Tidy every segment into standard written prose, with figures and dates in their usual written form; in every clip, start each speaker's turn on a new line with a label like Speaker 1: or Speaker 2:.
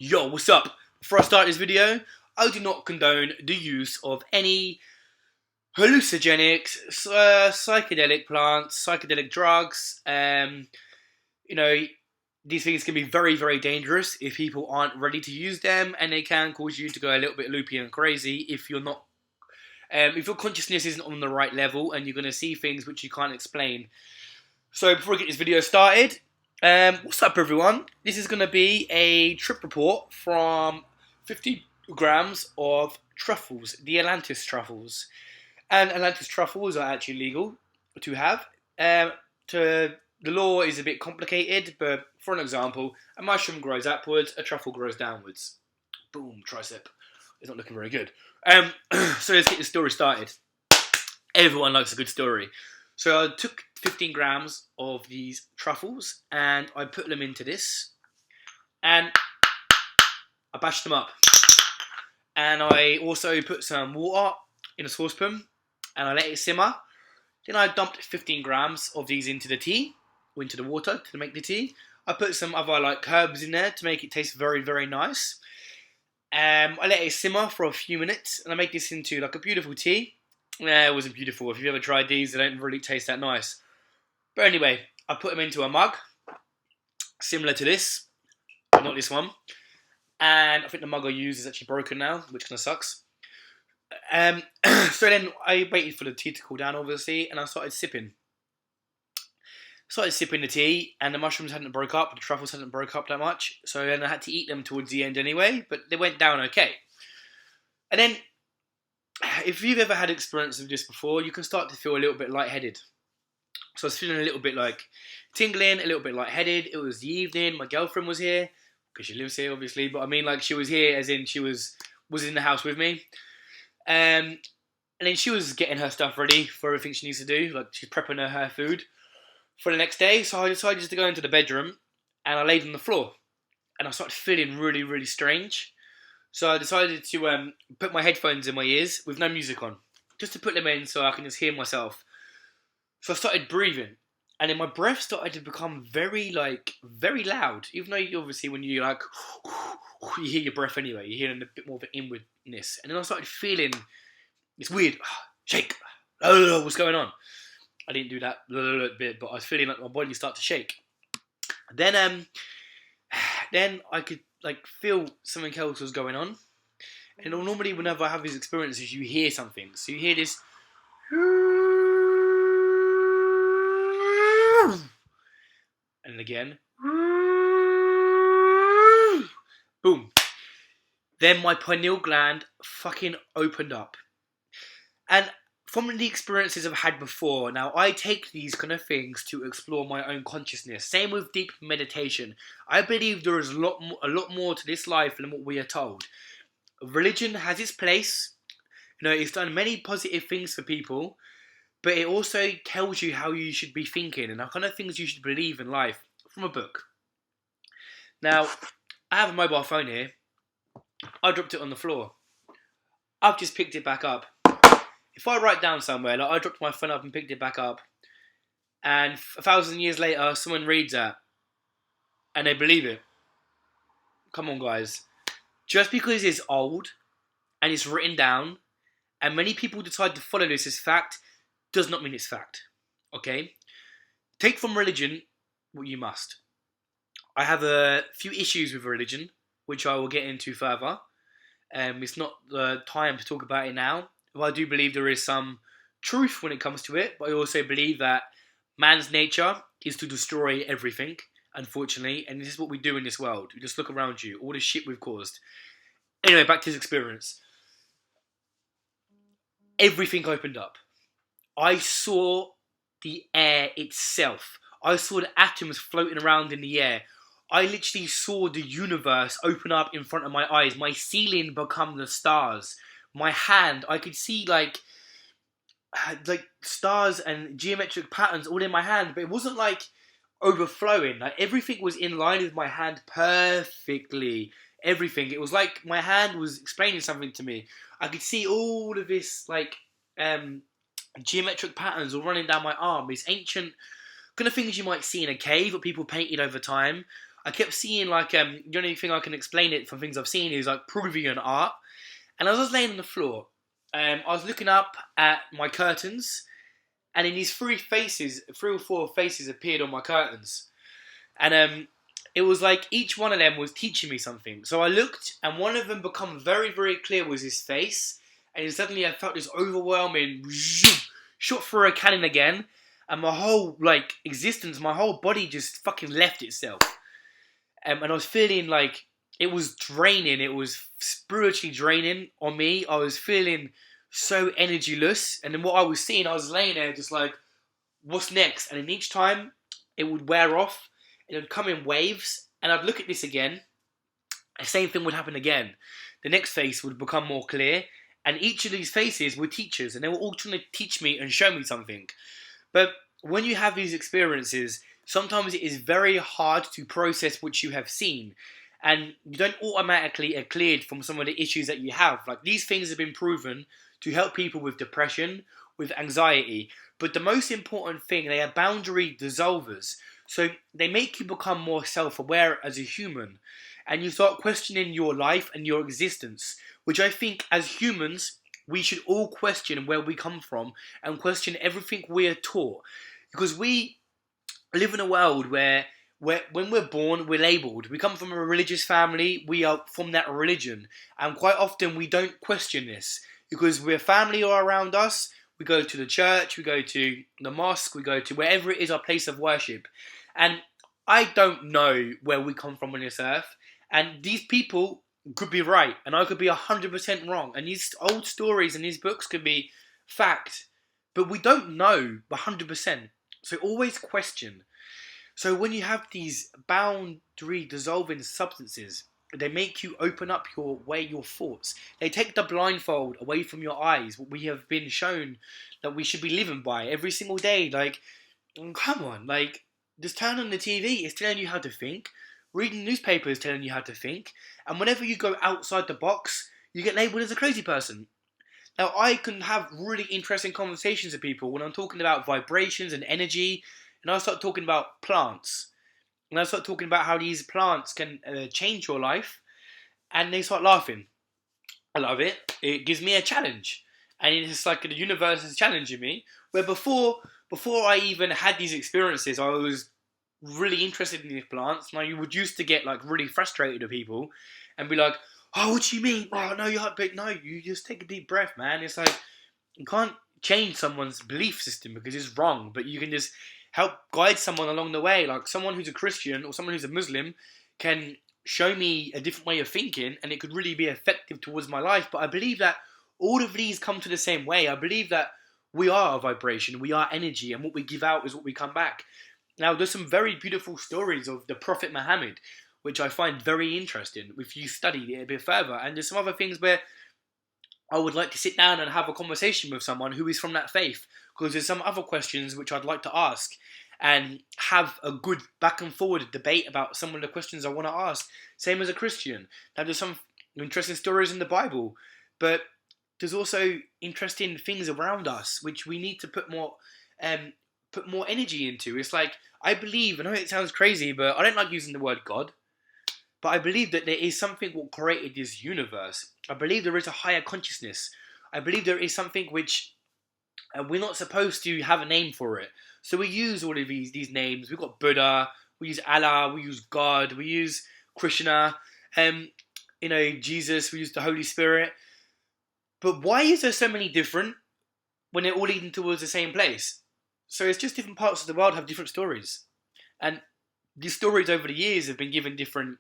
Speaker 1: Yo, what's up? Before I start this video, I do not condone the use of any hallucinogenics, psychedelic plants, psychedelic drugs. You know, these things can be very, very dangerous if people aren't ready to use them, and they can cause you to go a little bit loopy and crazy if you're not. If your consciousness isn't on the right level, and you're going to see things which you can't explain. So before we get this video started, what's up everyone? This is going to be a trip report from 50 grams of truffles, the Atlantis truffles. And Atlantis truffles are actually legal to have. The law is a bit complicated, but for an example, a mushroom grows upwards, a truffle grows downwards. Boom, tricep. It's not looking very good. So let's get the story started. Everyone likes a good story. So I took 15 grams of these truffles and I put them into this and I bashed them up. And I also put some water in a saucepan and I let it simmer. Then I dumped 15 grams of these into the tea, or into the water to make the tea. I put some other herbs in there to make it taste very, very nice. I let it simmer for a few minutes and I made this into a beautiful tea. It wasn't beautiful. If you've ever tried these, they don't really taste that nice. But anyway, I put them into a mug, similar to this, but not this one. And I think the mug I used is actually broken now, which kind of sucks. So then I waited for the tea to cool down, obviously, and I started sipping. The tea, and the mushrooms hadn't broke up, the truffles hadn't broke up that much. So then I had to eat them towards the end anyway, but they went down okay. And then, if you've ever had experience of this before, you can start to feel a little bit lightheaded. So I was feeling a little bit tingling, a little bit lightheaded. It was the evening. My girlfriend was here because she lives here, obviously. But I mean, she was here as in she was in the house with me. And then she was getting her stuff ready for everything she needs to do. She's prepping her food for the next day. So I decided just to go into the bedroom and I laid on the floor. And I started feeling really, really strange. So I decided to put my headphones in my ears with no music on, just to put them in so I can just hear myself. So I started breathing, and then my breath started to become very very loud. Even though obviously when you you hear your breath anyway, you're hearing a bit more of an inwardness. And then I started feeling this weird shake. What's going on? I didn't do that bit, but I was feeling like my body started to shake. Then I could feel something else was going on. And normally whenever I have these experiences, you hear something. So you hear this, and again, boom. Then my pineal gland fucking opened up. And from the experiences I've had before, now I take these kind of things to explore my own consciousness. Same with deep meditation. I believe there is a lot more to this life than what we are told. Religion has its place. It's done many positive things for people, but it also tells you how you should be thinking and the kind of things you should believe in life from a book. Now, I have a mobile phone here. I dropped it on the floor. I've just picked it back up. If I write down somewhere, I dropped my phone up and picked it back up, and 1,000 years later, someone reads that, and they believe it. Come on, guys. Just because it's old, and it's written down, and many people decide to follow this as fact, does not mean it's fact. Okay? Take from religion what you must. I have a few issues with religion, which I will get into further. It's not the time to talk about it now. Well, I do believe there is some truth when it comes to it, but I also believe that man's nature is to destroy everything, unfortunately, and this is what we do in this world. You just look around you, all the shit we've caused. Anyway, back to his experience. Everything opened up. I saw the air itself. I saw the atoms floating around in the air. I literally saw the universe open up in front of my eyes. My ceiling become the stars. My hand, I could see stars and geometric patterns all in my hand, but it wasn't overflowing. Everything was in line with my hand perfectly. Everything. It was like my hand was explaining something to me. I could see all of this geometric patterns all running down my arm. These ancient kind of things you might see in a cave that people painted over time. I kept seeing like the only thing I can explain it from things I've seen is like Peruvian art. And as I was laying on the floor, I was looking up at my curtains, and in these three or four faces appeared on my curtains, and it was like each one of them was teaching me something. So I looked, and one of them become very, very clear was his face, and then suddenly I felt this overwhelming shot through a cannon again, and my whole like existence, my whole body just fucking left itself, and I was feeling like it was draining. It was spiritually draining on me. I was feeling so energyless, and then what I was seeing, I was laying there just like, what's next? And then each time it would wear off, and it would come in waves, and I'd look at this again. The same thing would happen again. The next face would become more clear, and each of these faces were teachers, and they were all trying to teach me and show me something. But when you have these experiences, sometimes it is very hard to process what you have seen, and you don't automatically are cleared from some of the issues that you have. Like, these things have been proven to help people with depression, with anxiety, but the most important thing, they are boundary dissolvers. So they make you become more self-aware as a human, and you start questioning your life and your existence, which I think as humans we should all question where we come from and question everything we are taught, because we live in a world where when we're born, we're labelled. We come from a religious family, we are from that religion, and quite often we don't question this because we're family are around us. We go to the church, we go to the mosque, we go to wherever it is our place of worship. And I don't know where we come from on this earth, and these people could be right, and I could be 100% wrong, and these old stories and these books could be fact, but we don't know 100%. So always question. So when you have these boundary dissolving substances, they make you open up your thoughts. They take the blindfold away from your eyes, what we have been shown that we should be living by every single day. Like, come on, like, just turn on the TV, it's telling you how to think. Reading newspapers is telling you how to think. And whenever you go outside the box, you get labelled as a crazy person. Now, I can have really interesting conversations with people when I'm talking about vibrations and energy, and I start talking about plants. And I start talking about how these plants can change your life, and they start laughing. I love it. It gives me a challenge. And it's like the universe is challenging me. Where before I even had these experiences, I was really interested in these plants. Now, you would used to get like really frustrated with people and be like, oh, what do you mean? Oh, no, you just take a deep breath, man. It's like, you can't change someone's belief system because it's wrong, but you can just help guide someone along the way. Like, someone who's a Christian or someone who's a Muslim can show me a different way of thinking, and it could really be effective towards my life. But I believe that all of these come to the same way. I believe that we are a vibration, we are energy, and what we give out is what we come back. Now, there's some very beautiful stories of the Prophet Muhammad, which I find very interesting if you study it a bit further. And there's some other things where I would like to sit down and have a conversation with someone who is from that faith, because there's some other questions which I'd like to ask and have a good back and forward debate about some of the questions I want to ask. Same as a Christian. Now, there's some interesting stories in the Bible, but there's also interesting things around us which we need to put more energy into. It's like, I believe, I know it sounds crazy, but I don't like using the word God, but I believe that there is something what created this universe. I believe there is a higher consciousness. I believe there is something which we're not supposed to have a name for it. So we use all of these names. We've got Buddha, we use Allah, we use God, we use Krishna, Jesus, we use the Holy Spirit. But why is there so many different when they're all leading towards the same place? So it's just different parts of the world have different stories. And these stories over the years have been given different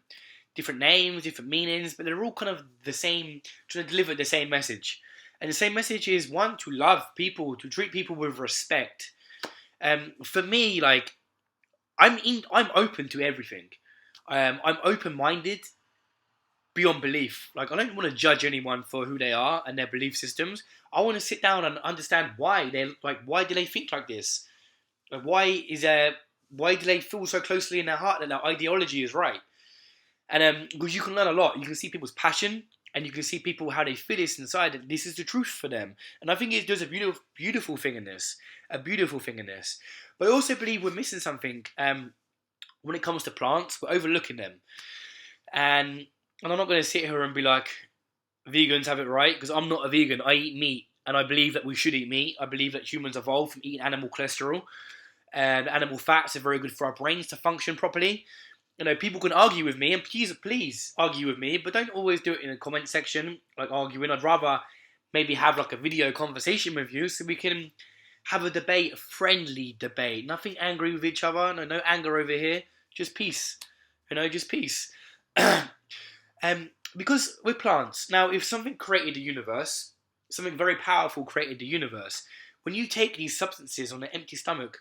Speaker 1: names, different meanings, but they're all kind of the same, trying to deliver the same message. And the same message is, one, to love people, to treat people with respect. For me, like, I'm open to everything. I'm open-minded beyond belief. Like, I don't want to judge anyone for who they are and their belief systems. I want to sit down and understand why do they think like this? Like, why do they feel so closely in their heart that their ideology is right? And because you can learn a lot. You can see people's passion, and you can see people how they feel this inside, that this is the truth for them. And I think there's a beautiful thing in this. A beautiful thing in this. But I also believe we're missing something. when it comes to plants, we're overlooking them. And I'm not going to sit here and be like, vegans have it right, because I'm not a vegan. I eat meat, and I believe that we should eat meat. I believe that humans evolved from eating animal cholesterol, and animal fats are very good for our brains to function properly. People can argue with me, and please argue with me, but don't always do it in a comment section, like arguing. I'd rather maybe have like a video conversation with you so we can have a debate, a friendly debate. Nothing angry with each other. No anger over here. Just peace. Just peace. Because with plants, now if something created the universe, something very powerful created the universe, when you take these substances on an empty stomach,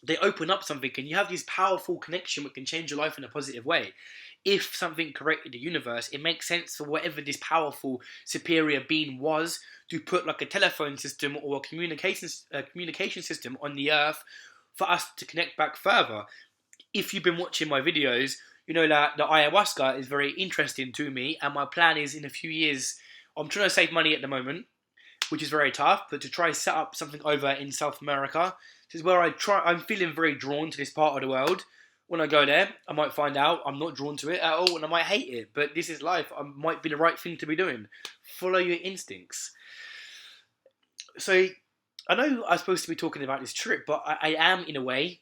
Speaker 1: they open up something and you have this powerful connection which can change your life in a positive way. If something created the universe, it makes sense for whatever this powerful superior being was to put like a telephone system or a communication system on the earth for us to connect back further. If you've been watching my videos, you know that the ayahuasca is very interesting to me, and my plan is in a few years, I'm trying to save money at the moment, which is very tough, but to try set up something over in South America. This is where I'm feeling very drawn to this part of the world. When I go there, I might find out I'm not drawn to it at all, and I might hate it, but this is life. I might be the right thing to be doing. Follow your instincts. So, I know I'm supposed to be talking about this trip, but I am in a way,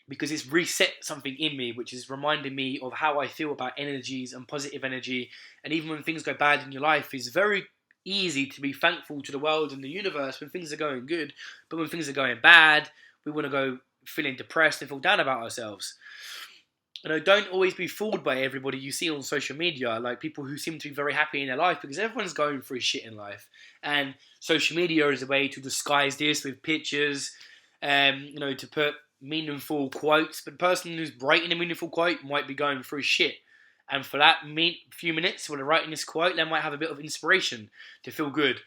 Speaker 1: because it's reset something in me, which is reminding me of how I feel about energies and positive energy. And even when things go bad in your life, it's very easy to be thankful to the world and the universe when things are going good. But when things are going bad, we want to go feeling depressed and feel down about ourselves. Don't always be fooled by everybody you see on social media, like people who seem to be very happy in their life, because everyone's going through shit in life. And social media is a way to disguise this with pictures, to put meaningful quotes, but the person who's writing a meaningful quote might be going through shit. And for that few minutes when they're writing this quote, they might have a bit of inspiration to feel good.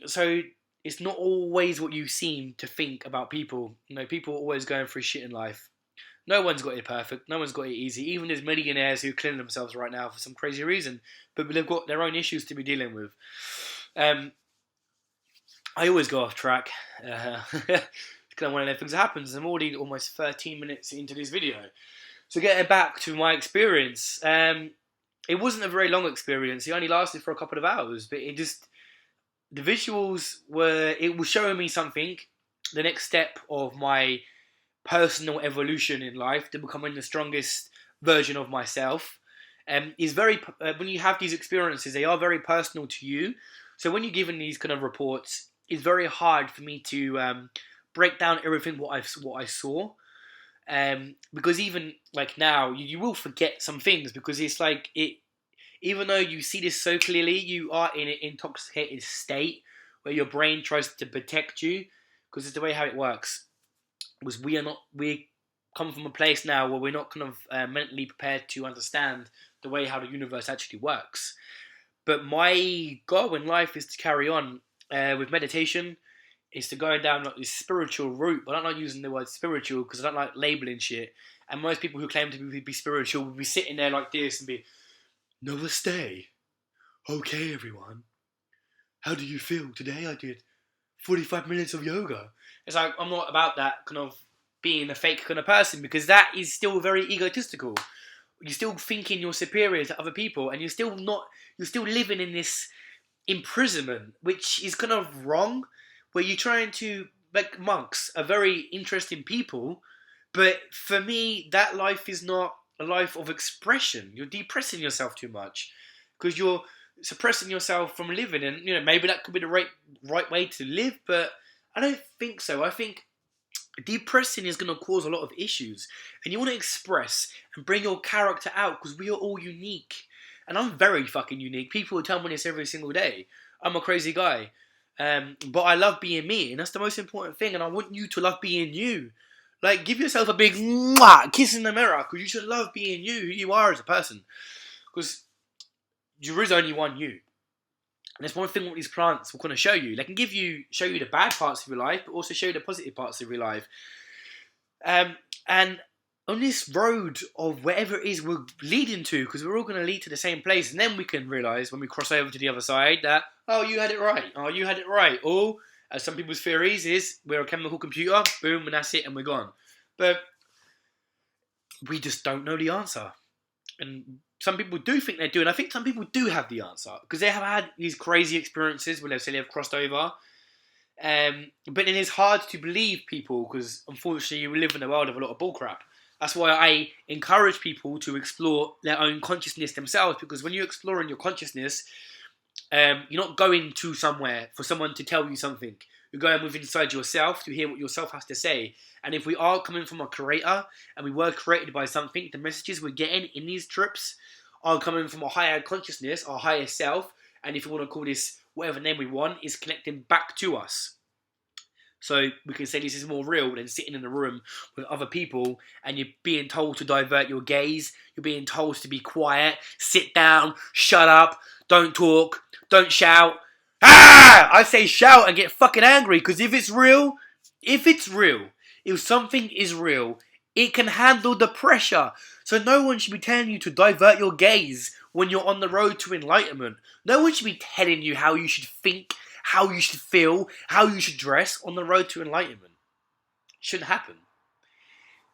Speaker 1: So it's not always what you seem to think about people. People are always going through shit in life. No one's got it perfect. No one's got it easy. Even there's millionaires who clean themselves right now for some crazy reason, but they've got their own issues to be dealing with. I always go off track. It's kind of one of those things that happens. I'm already almost 13 minutes into this video. So getting back to my experience, it wasn't a very long experience. It only lasted for a couple of hours, but the visuals it was showing me something, the next step of my personal evolution in life to becoming the strongest version of myself. Is very when you have these experiences, they are very personal to you. So when you're given these kind of reports, it's very hard for me to break down everything what I saw. Because even like now, you will forget some things because it's like it. Even though you see this so clearly, you are in an intoxicated state where your brain tries to protect you, because it's the way how it works. Because we come from a place now where we're not kind of mentally prepared to understand the way how the universe actually works. But my goal in life is to carry on with meditation, is to go down like this spiritual route. But I'm not using the word spiritual because I don't like labeling shit. And most people who claim to be spiritual will be sitting there like this and be, Namaste. Okay, everyone. How do you feel? Today I did 45 minutes of yoga. It's like, I'm not about that kind of being a fake kind of person, because that is still very egotistical. You're still thinking you're superior to other people, and you're still living in this imprisonment, which is kind of wrong, where you're trying to, like, monks are very interesting people, but for me, that life is not a life of expression. You're depressing yourself too much, because you're suppressing yourself from living, and maybe that could be the right way to live, but I don't think so. I think depressing is going to cause a lot of issues, and you want to express and bring your character out, because we are all unique, and I'm very fucking unique. People tell me this every single day. I'm a crazy guy, but I love being me, and that's the most important thing, and I want you to love being you. Like, give yourself a big mwah, kiss in the mirror, because you should love being you, who you are as a person, because there is only one you. And that's one thing what these plants will kind of show you. They can show you the bad parts of your life, but also show you the positive parts of your life. And on this road of wherever it is we're leading to, because we're all going to lead to the same place, and then we can realise when we cross over to the other side that, oh, you had it right. Oh, you had it right. Or, as some people's theories is, we're a chemical computer, boom, and that's it, and we're gone. But we just don't know the answer. And some people do think they do, and I think some people do have the answer because they have had these crazy experiences when they say they've crossed over. But it is hard to believe people because unfortunately we live in a world of a lot of bullcrap. That's why I encourage people to explore their own consciousness themselves, because when you're exploring your consciousness, you're not going to somewhere for someone to tell you something. You're going within inside yourself to hear what yourself has to say. And if we are coming from a creator and we were created by something, the messages we're getting in these trips are coming from a higher consciousness, our higher self. And if you want to call this whatever name we want, is connecting back to us. So we can say this is more real than sitting in a room with other people and you're being told to divert your gaze. You're being told to be quiet, sit down, shut up, don't talk, don't shout. Ah! I say shout and get fucking angry because if something is real, it can handle the pressure. So no one should be telling you to divert your gaze when you're on the road to enlightenment. No one should be telling you how you should think, how you should feel, how you should dress on the road to enlightenment. It shouldn't happen.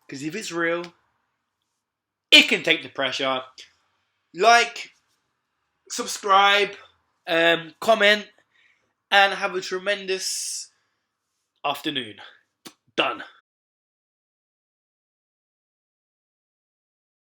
Speaker 1: Because if it's real, it can take the pressure. Like, subscribe, comment, and have a tremendous afternoon. Done.